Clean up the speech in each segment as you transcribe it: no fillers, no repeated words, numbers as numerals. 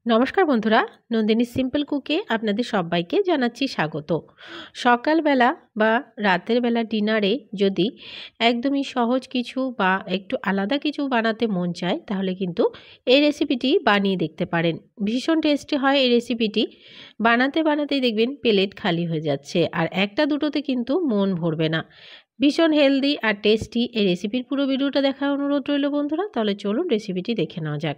নমস্কার বন্ধুরা, নন্দিনী সিম্পল কুকে আপনাদের সবাইকে জানাচ্ছি স্বাগত। সকালবেলা বা রাতের বেলা ডিনারে যদি একদমই সহজ কিছু বা একটু আলাদা কিছু বানাতে মন চায়, তাহলে কিন্তু এই রেসিপিটি বানিয়ে দেখতে পারেন। ভীষণ টেস্টি হয় এই রেসিপিটি। বানাতে বানাতেই দেখবেন প্লেট খালি হয়ে যাচ্ছে, আর একটা দুটোতে কিন্তু মন ভরবে না। ভীষণ হেলদি আর টেস্টি এই রেসিপির পুরো ভিডিওটা দেখার অনুরোধ রইল বন্ধুরা। তাহলে চলুন রেসিপিটি দেখে নেওয়া যাক।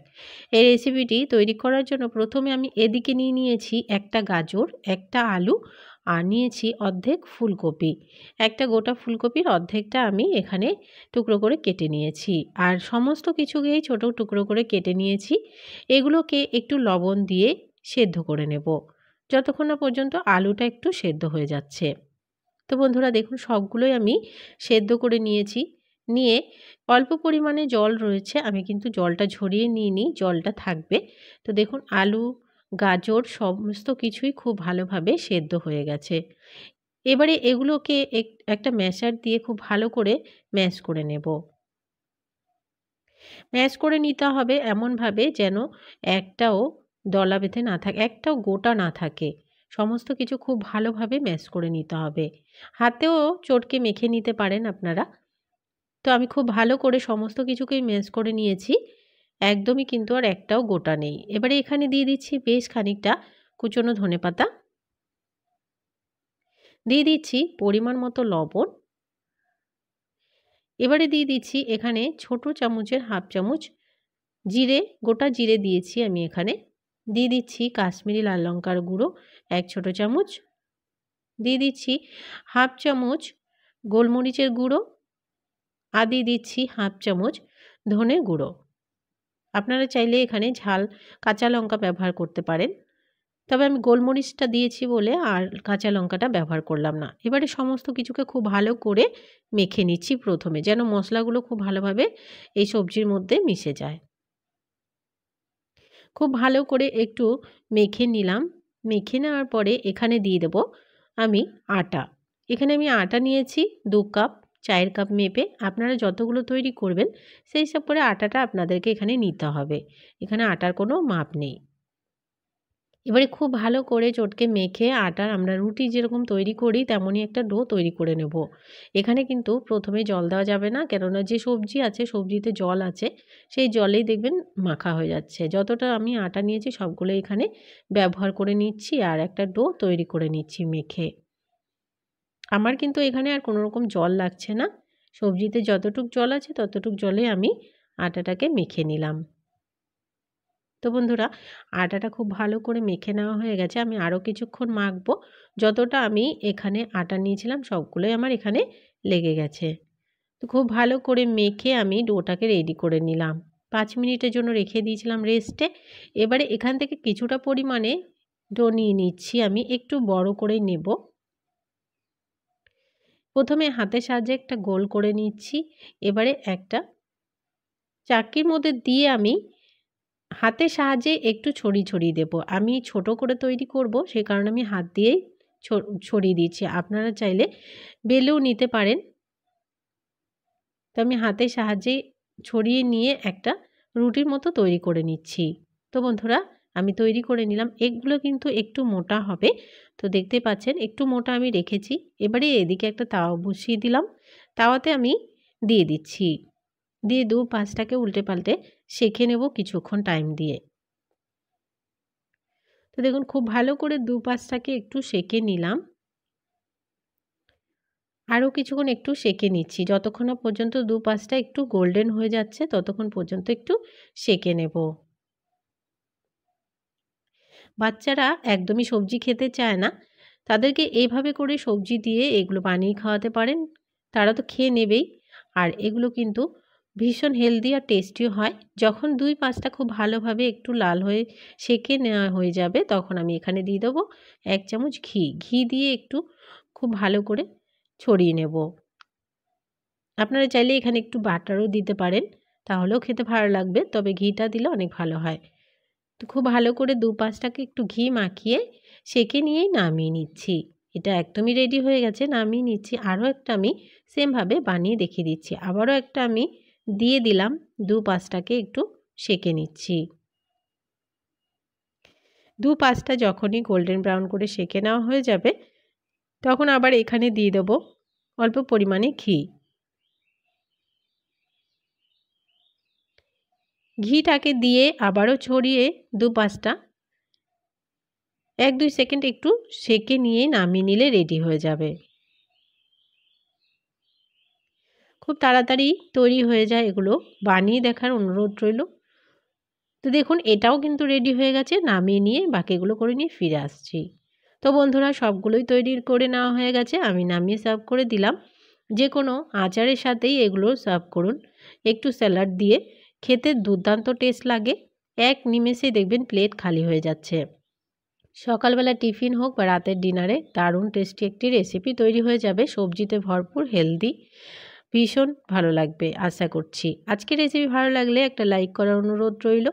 এই রেসিপিটি তৈরি করার জন্য প্রথমে আমি এদিকে নিয়েছি একটা গাজর, একটা আলু, আর নিয়েছি অর্ধেক ফুলকপি। একটা গোটা ফুলকপির অর্ধেকটা আমি এখানে টুকরো করে কেটে নিয়েছি, আর সমস্ত কিছুকেই ছোট টুকরো করে কেটে নিয়েছি। এগুলোকে একটু লবণ দিয়ে সেদ্ধ করে নেব, যতক্ষণ না পর্যন্ত আলুটা একটু সেদ্ধ হয়ে যাচ্ছে। তো বন্ধুরা দেখুন, সবগুলোই আমি সেদ্ধ করে নিয়েছি। নিয়ে অল্প পরিমাণে জল রয়েছে, আমি কিন্তু জলটা ঝরিয়ে নিইনি, জলটা থাকবে। তো দেখুন, আলু, গাজর সমস্ত কিছুই খুব ভালোভাবে সেদ্ধ হয়ে গেছে। এবারে এগুলোকে একটা ম্যাশার দিয়ে খুব ভালো করে ম্যাশ করে নেব। ম্যাশ করে নিতে হবে এমনভাবে যেন একটাও দলা বেঁধে না থাকে, একটাও গোটা না থাকে। সমস্ত কিছু খুব ভালোভাবে ম্যাশ করে নিতে হবে। হাতেও চটকে মেখে নিতে পারেন আপনারা। তো আমি খুব ভালো করে সমস্ত কিছুকেই ম্যাশ করে নিয়েছি। একদমই কিন্তু আর একটাও গোটা নেই। এবারে এখানে দিয়ে দিচ্ছি বেশ খানিকটা কুচনো ধনেপাতা। দিয়ে দিচ্ছি পরিমাণ মতো লবণ। এবারে দিয়ে দিচ্ছি এখানে ছোট চামচের হাফ চামচ জিরে, গোটা জিরে দিয়েছি আমি এখানে। দিয়ে দিচ্ছি কাশ্মীরি লাল লঙ্কার গুঁড়ো 1 ছোট চামচ। দিয়ে দিচ্ছি হাফ চামচ গোলমরিচের গুঁড়ো, আর দিয়ে দিচ্ছি হাফ চামচ ধনে গুঁড়ো। আপনারা চাইলে এখানে ঝাল কাঁচা লঙ্কা ব্যবহার করতে পারেন, তবে আমি গোলমরিচটা দিয়েছি বলে আর কাঁচা লঙ্কাটা ব্যবহার করলাম না। এবারে সমস্ত কিছুকে খুব ভালো করে মেখে নিচ্ছি প্রথমে, যেন মশলাগুলো খুব ভালোভাবে এই সবজির মধ্যে মিশে যায়। খুব ভালো করে একটু মেখে নিলাম। মেখে নেওয়ার পরে এখানে দিয়ে দেব আমি আটা। এখানে আমি আটা নিয়েছি 2 কাপ, চায়ের কাপ মেপে। আপনারা যতগুলো তৈরি করবেন সেই হিসাব করে আটাটা আপনাদেরকে এখানে নিতে হবে। এখানে আটার কোনো মাপ নেই। এবারে খুব ভালো করে চটকে মেখে আটার আমরা রুটি যেরকম তৈরি করি তেমনই একটা ডো তৈরি করে নেব। এখানে কিন্তু প্রথমে জল দেওয়া যাবে না, কেননা যে সবজি আছে সবজিতে জল আছে, সেই জলেই দেখবেন মাখা হয়ে যাচ্ছে। যতটা আমি আটা নিয়েছি সবগুলো এখানে ব্যবহার করে নিচ্ছি, আর একটা ডো তৈরি করে নিচ্ছি মেখে। আমার কিন্তু এখানে আর কোনো রকম জল লাগছে না। সবজিতে যতটুক জল আছে ততটুক জলে আমি আটাটাকে মেখে নিলাম। তো বন্ধুরা, আটাটা খুব ভালো করে মেখে নেওয়া হয়ে গেছে। আমি আরও কিছুক্ষণ মাখবো। যতটা আমি এখানে আটা নিয়েছিলাম সবগুলোই আমার এখানে লেগে গেছে। তো খুব ভালো করে মেখে আমি ডোটাকে রেডি করে নিলাম। 5 মিনিটের জন্য রেখে দিয়েছিলাম রেস্টে। এবারে এখান থেকে কিছুটা পরিমাণে ডো নিয়ে নিচ্ছি, আমি একটু বড় করেই নেব। প্রথমে হাতের সাহায্যে একটা গোল করে নিচ্ছি। এবারে একটা চাকির মধ্যে দিয়ে আমি হাতের সাহায্যে একটু ছড়িয়ে দেব। আমি ছোট করে তৈরি করব, সে কারণে আমি হাত দিয়েই ছড়িয়ে দিচ্ছি। আপনারা চাইলে বেলেও নিতে পারেন। তো আমি হাতের সাহায্যে ছড়িয়ে নিয়ে একটা রুটির মতো তৈরি করে নিচ্ছি। তো বন্ধুরা, আমি তৈরি করে নিলাম। এগুলো কিন্তু একটু মোটা হবে। তো দেখতে পাচ্ছেন একটু মোটা আমি রেখেছি। এবারে এদিকে একটা তাওয়া বসিয়ে দিলাম। তাওয়াতে আমি দিয়ে দিচ্ছি। দিয়ে দু পাশটাকে উল্টে পাল্টে সেঁকে নেব কিছুক্ষণ টাইম দিয়ে। তো দেখুন, খুব ভালো করে দু পাশটাকে একটু সেঁকে নিলাম। আরও কিছুক্ষণ একটু সেঁকে নিচ্ছি, যতক্ষণ না পর্যন্ত দু পাশটা একটু গোল্ডেন হয়ে যাচ্ছে ততক্ষণ পর্যন্ত একটু সেঁকে নেব। বাচ্চারা একদমই সবজি খেতে চায় না, তাদেরকে এইভাবে করে সবজি দিয়ে এগুলো বানিয়ে খাওয়াতে পারেন। তারা তো খেয়ে নেবেই, আর এগুলো কিন্তু ভীষণ হেলদি আর টেস্টিও হয়। যখন দুই পাশটা খুব ভালোভাবে একটু লাল হয়ে সেঁকে নেওয়া হয়ে যাবে, তখন আমি এখানে দিয়ে দেবো 1 চামচ ঘি। ঘি দিয়ে একটু খুব ভালো করে ছড়িয়ে নেব। আপনারা চাইলে এখানে একটু বাটারও দিতে পারেন, তাহলেও খেতে ভালো লাগবে, তবে ঘিটা দিলে অনেক ভালো হয়। তো খুব ভালো করে দু পাশটাকে একটু ঘি মাখিয়ে সেঁকে নিয়েই নামিয়ে নিচ্ছি। এটা একদমই রেডি হয়ে গেছে, নামিয়ে নিচ্ছি। আরও একটা আমি সেমভাবে বানিয়ে দেখিয়ে দিচ্ছি। আবারও একটা আমি দিয়ে দিলাম, দু পাশটাকে একটু সেঁকে নিচ্ছি। 2-5টা যখনই গোল্ডেন ব্রাউন করে সেঁকে নেওয়া হয়ে যাবে তখন আবার এখানে দিয়ে দেব অল্প পরিমাণে ঘি। ঘিটাকে দিয়ে আবারও ছড়িয়ে 2-5টা 1-2 সেকেন্ড একটু সেঁকে নিয়ে নামিয়ে নিলে রেডি হয়ে যাবে। খুব তাড়াতাড়ি তৈরি হয়ে যায় এগুলো, বানিয়ে দেখার অনুরোধ রইল। তো দেখুন এটাও কিন্তু রেডি হয়ে গেছে, নামিয়ে নিয়ে বাকিগুলো করে নিয়ে ফিরে আসছি। তো বন্ধুরা সবগুলোই তৈরি করে নেওয়া হয়ে গেছে, আমি নামিয়ে সার্ভ করে দিলাম। যে কোনো আচারের সাথেই এগুলো সার্ভ করুন, একটু স্যালাড দিয়ে খেতে দুর্দান্ত টেস্ট লাগে। এক নিমেষেই দেখবেন প্লেট খালি হয়ে যাচ্ছে। সকালবেলা টিফিন হোক বা রাতের ডিনারে দারুণ টেস্টি একটি রেসিপি তৈরি হয়ে যাবে, সবজিতে ভরপুর, হেলদি, ভীষণ ভালো লাগবে আশা করছি। আজকের রেসিপি ভালো লাগলে একটা লাইক করার অনুরোধ রইল,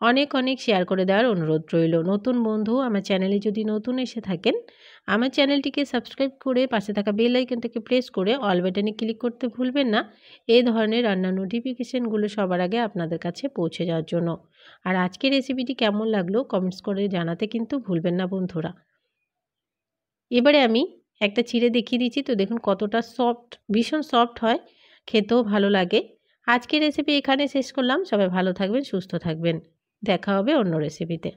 অনেক অনেক শেয়ার করে দেওয়ার অনুরোধ রইল। নতুন বন্ধু আমার চ্যানেলে যদি নতুন এসে থাকেন, আমার চ্যানেলটিকে সাবস্ক্রাইব করে পাশে থাকা বেল আইকনটাকে প্রেস করে অল বাটনে ক্লিক করতে ভুলবেন না, এই ধরনের রান্নার নোটিফিকেশানগুলো সবার আগে আপনাদের কাছে পৌঁছে যাওয়ার জন্য। আর আজকের রেসিপিটি কেমন লাগলো কমেন্টস করে জানাতে কিন্তু ভুলবেন না বন্ধুরা। এবারে আমি একটা চিড়ে দেখিয়ে দিচ্ছি, তো দেখুন কতটা সফট, ভীষণ সফট হয়, খেতেও ভালো লাগে। আজকের রেসিপি এখানে শেষ করলাম। সবাই ভালো থাকবেন, সুস্থ থাকবেন। দেখা হবে অন্য রেসিপিতে।